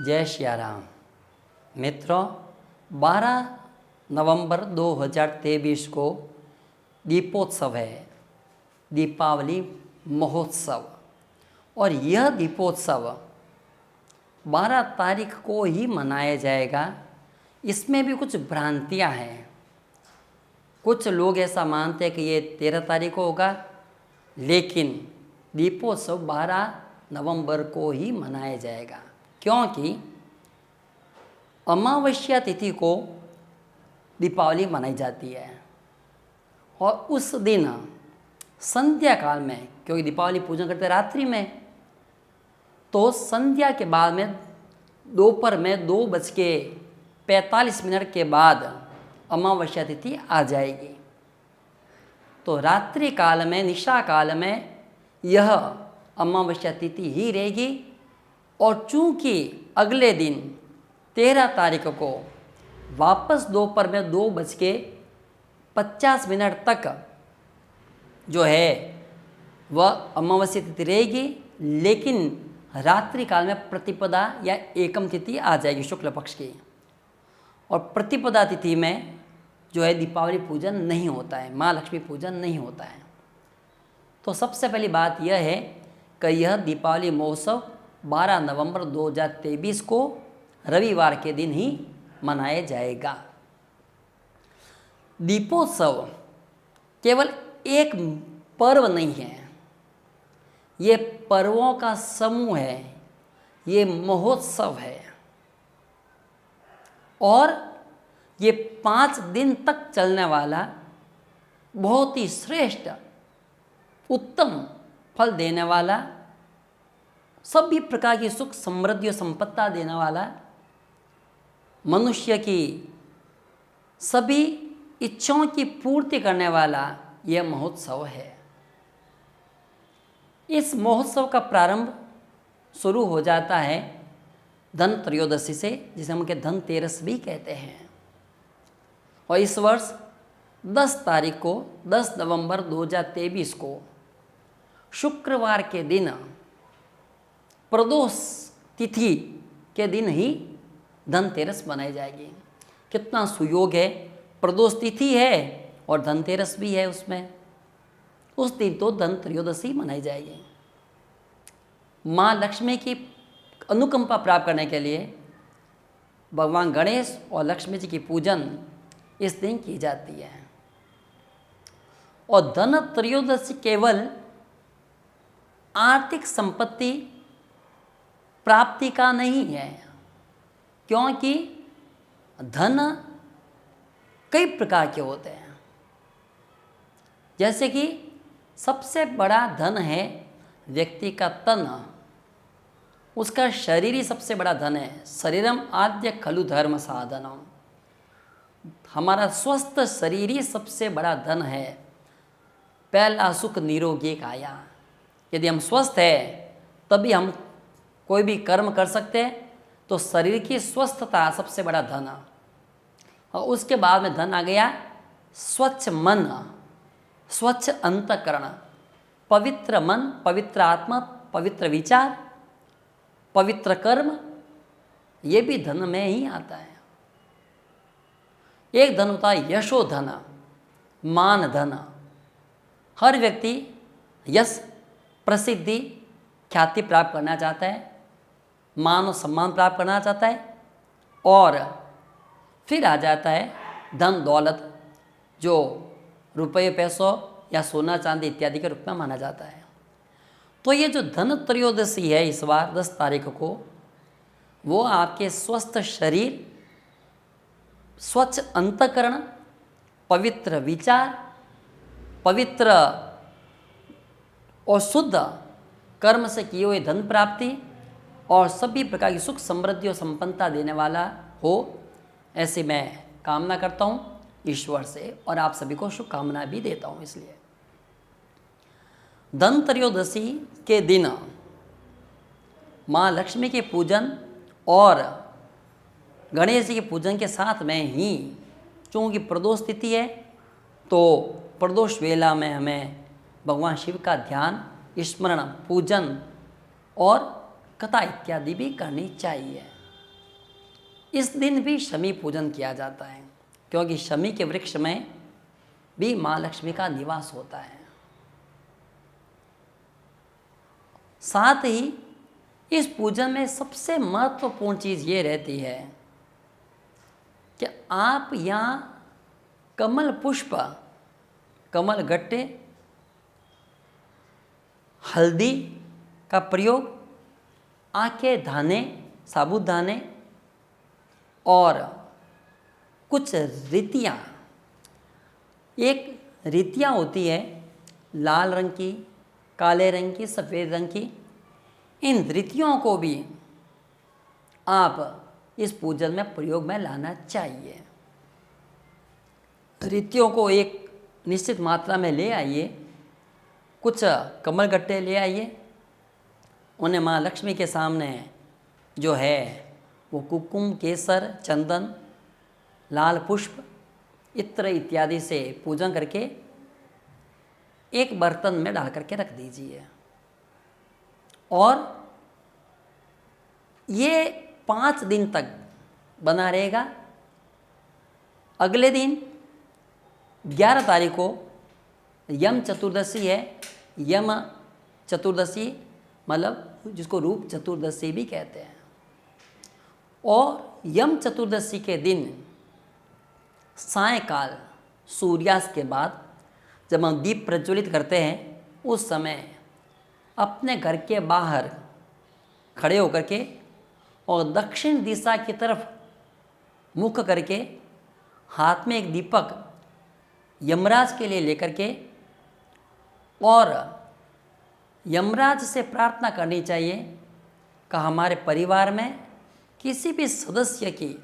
जय श्री राम। मित्रों, 12 नवंबर 2023 को दीपोत्सव है, दीपावली महोत्सव। और यह दीपोत्सव 12 तारीख को ही मनाया जाएगा। इसमें भी कुछ भ्रांतियां हैं। कुछ लोग ऐसा मानते हैं कि ये 13 तारीख को होगा, लेकिन दीपोत्सव 12 नवंबर को ही मनाया जाएगा, क्योंकि अमावस्या तिथि को दीपावली मनाई जाती है। और उस दिन संध्या काल में, क्योंकि दीपावली पूजन करते हैं रात्रि में, तो संध्या के बाद में दोपहर में 2:45 के बाद अमावस्या तिथि आ जाएगी। तो रात्रि काल में, निशा काल में यह अमावस्या तिथि ही रहेगी। और चूंकि अगले दिन 13 तारीख को वापस दोपहर में 2:50 तक जो है वह अमावस्या तिथि रहेगी, लेकिन रात्रि काल में प्रतिपदा या एकम तिथि आ जाएगी शुक्ल पक्ष की। और प्रतिपदा तिथि में जो है दीपावली पूजन नहीं होता है, माँ लक्ष्मी पूजन नहीं होता है। तो सबसे पहली बात यह है कि यह दीपावली महोत्सव 12 नवंबर 2023 को रविवार के दिन ही मनाया जाएगा। दीपोत्सव केवल एक पर्व नहीं है, ये पर्वों का समूह है, ये महोत्सव है। और ये 5 दिन तक चलने वाला बहुत ही श्रेष्ठ, उत्तम फल देने वाला, सभी प्रकार की सुख समृद्धि और संपत्ति देने वाला, मनुष्य की सभी इच्छाओं की पूर्ति करने वाला यह महोत्सव है। इस महोत्सव का प्रारंभ शुरू हो जाता है धन त्रयोदशी से, जिसे हम धनतेरस भी कहते हैं। और इस वर्ष 10 तारीख को, 10 नवंबर 2023 को शुक्रवार के दिन, प्रदोष तिथि के दिन ही धनतेरस मनाई जाएगी। कितना सुयोग है, प्रदोष तिथि है और धनतेरस भी है उसमें। उस दिन तो धन त्रयोदशी मनाई जाएगी। माँ लक्ष्मी की अनुकंपा प्राप्त करने के लिए भगवान गणेश और लक्ष्मी जी की पूजन इस दिन की जाती है। और धन त्रयोदशी केवल आर्थिक संपत्ति प्राप्ति का नहीं है, क्योंकि धन कई प्रकार के होते हैं। जैसे कि सबसे बड़ा धन है व्यक्ति का तन, उसका शरीर ही सबसे बड़ा धन है। शरीरम आद्य खलु धर्म साधनम, हमारा स्वस्थ शरीर ही सबसे बड़ा धन है। पहला सुख निरोगी काया, यदि हम स्वस्थ है तभी हम कोई भी कर्म कर सकते हैं। तो शरीर की स्वस्थता सबसे बड़ा धन। और उसके बाद में धन आ गया स्वच्छ मन, स्वच्छ अंतःकरण, पवित्र मन, पवित्र आत्मा, पवित्र विचार, पवित्र कर्म, ये भी धन में ही आता है। एक धन होता है यशो धन, मान धन। हर व्यक्ति यश, प्रसिद्धि, ख्याति प्राप्त करना चाहता है, मान और सम्मान प्राप्त करना चाहता है। और फिर आ जाता है धन दौलत, जो रुपये पैसों या सोना चांदी इत्यादि के रूप में माना जाता है। तो ये जो धन त्रयोदशी है इस बार 10 तारीख को, वो आपके स्वस्थ शरीर, स्वच्छ अंतःकरण, पवित्र विचार, पवित्र और शुद्ध कर्म से किए हुए धन प्राप्ति और सभी प्रकार की सुख समृद्धि और संपन्नता देने वाला हो, ऐसे मैं कामना करता हूँ ईश्वर से। और आप सभी को शुभकामना भी देता हूँ। इसलिए धन त्रयोदशी के दिन माँ लक्ष्मी के पूजन और गणेश जी के पूजन के साथ में ही, चूँकि प्रदोष तिथि है, तो प्रदोष वेला में हमें भगवान शिव का ध्यान, स्मरण, पूजन और कथा इत्यादि भी करनी चाहिए। इस दिन भी शमी पूजन किया जाता है, क्योंकि शमी के वृक्ष में भी माँ लक्ष्मी का निवास होता है। साथ ही इस पूजन में सबसे महत्वपूर्ण चीज़ ये रहती है कि आप यहाँ कमल पुष्प, कमल गट्टे, हल्दी का प्रयोग, आके दाने, साबुत दाने और कुछ रीतियाँ, एक रीतियाँ होती है लाल रंग की, काले रंग की, सफ़ेद रंग की, इन रीतियों को भी आप इस पूजन में प्रयोग में लाना चाहिए। रीतियों को एक निश्चित मात्रा में ले आइए, कुछ कमल गट्टे ले आइए, उन्हें माँ लक्ष्मी के सामने जो है वो कुमकुम, केसर, चंदन, लाल पुष्प, इत्र इत्यादि से पूजन करके एक बर्तन में डाल करके रख दीजिए। और ये 5 दिन तक बना रहेगा। अगले दिन 11 तारीख को यम चतुर्दशी है। यम चतुर्दशी मतलब जिसको रूप चतुर्दशी भी कहते हैं। और यम चतुर्दशी के दिन सायंकाल सूर्यास्त के बाद जब हम दीप प्रज्वलित करते हैं, उस समय अपने घर के बाहर खड़े होकर के और दक्षिण दिशा की तरफ मुख करके हाथ में एक दीपक यमराज के लिए लेकर के और यमराज से प्रार्थना करनी चाहिए कि हमारे परिवार में किसी भी सदस्य की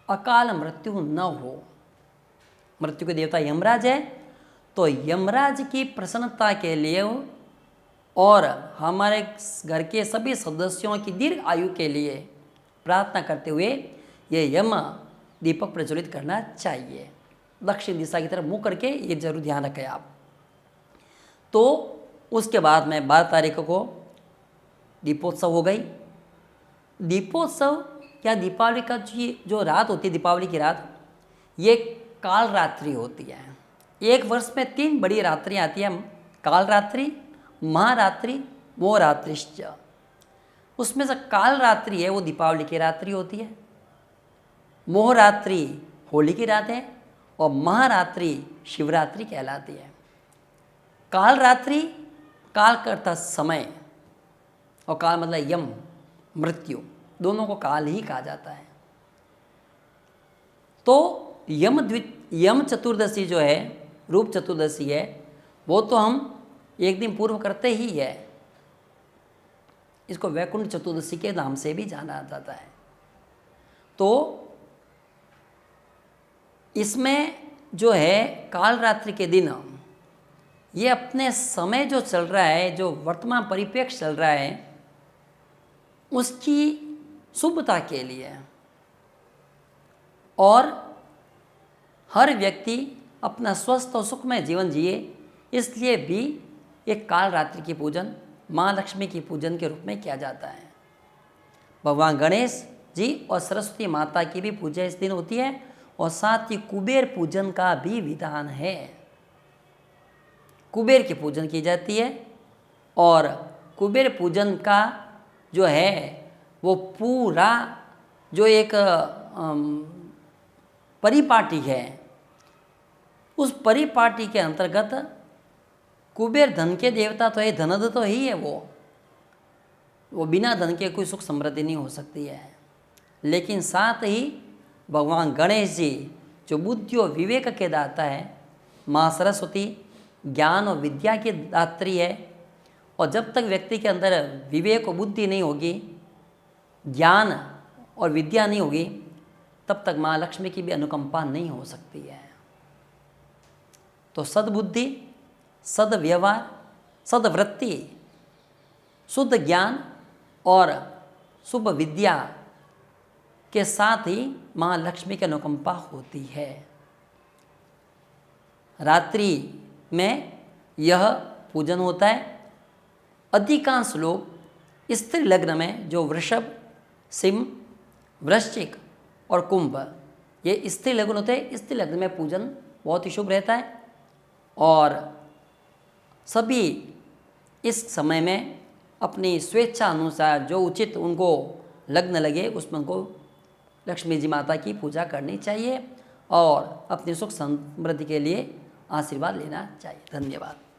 अकाल मृत्यु न हो। मृत्यु के देवता यमराज है, तो यमराज की प्रसन्नता के लिए और हमारे घर के सभी सदस्यों की दीर्घ आयु के लिए प्रार्थना करते हुए ये यम दीपक प्रज्वलित करना चाहिए। दक्षिण दिशा की तरफ मुँह करके ये जरूर ध्यान रखें आप। तो उसके बाद में 12 तारीख को दीपोत्सव हो गई। दीपोत्सव या दीपावली का जो रात होती है, दीपावली की रात, ये काल रात्रि होती है। एक वर्ष में 3 बड़ी रात्रियाँ आती हैं, काल रात्रि, महारात्रि, मोहरात्रिश्च। उसमें से काल रात्रि है वो दीपावली की रात्रि होती है, मोहरात्रि होली की रात है और महारात्रि शिवरात्रि कहलाती है। काल रात्रि, काल का अर्थ समय और काल मतलब यम, मृत्यु, दोनों को काल ही कहा जाता है। तो यम चतुर्दशी जो है, रूप चतुर्दशी है, वो तो हम एक दिन पूर्व करते ही है। इसको वैकुंठ चतुर्दशी के नाम से भी जाना जाता है। तो इसमें जो है काल रात्रि के दिन ये अपने समय जो चल रहा है, जो वर्तमान परिप्रेक्ष्य चल रहा है, उसकी शुभता के लिए और हर व्यक्ति अपना स्वस्थ और सुखमय जीवन जिए, इसलिए भी एक काल रात्रि की पूजन माँ लक्ष्मी की पूजन के रूप में किया जाता है। भगवान गणेश जी और सरस्वती माता की भी पूजा इस दिन होती है और साथ ही कुबेर पूजन का भी विधान है। कुबेर की पूजन की जाती है और कुबेर पूजन का जो है वो पूरा जो एक परिपाटी है, उस परिपाटी के अंतर्गत कुबेर धन के देवता तो है, धनद तो ही है वो बिना धन के कोई सुख समृद्धि नहीं हो सकती है। लेकिन साथ ही भगवान गणेश जी जो बुद्धि और विवेक के दाता है, माँ सरस्वती ज्ञान और विद्या की दात्री है, और जब तक व्यक्ति के अंदर विवेक और बुद्धि नहीं होगी, ज्ञान और विद्या नहीं होगी, तब तक माँ लक्ष्मी की भी अनुकंपा नहीं हो सकती है। तो सद्बुद्धि, सद्व्यवहार, सद्वृत्ति, शुद्ध ज्ञान और शुभ विद्या के साथ ही माँ लक्ष्मी की अनुकंपा होती है। रात्रि में यह पूजन होता है। अधिकांश लोग स्त्री लग्न में जो वृषभ, सिंह, वृश्चिक और कुंभ ये स्त्री लग्न होते हैं। स्त्री लग्न में पूजन बहुत ही शुभ रहता है और सभी इस समय में अपनी स्वेच्छा अनुसार जो उचित उनको लग्न लगे उसमें उनको लक्ष्मी जी माता की पूजा करनी चाहिए और अपनी सुख समृद्धि के लिए आशीर्वाद लेना चाहिए। धन्यवाद।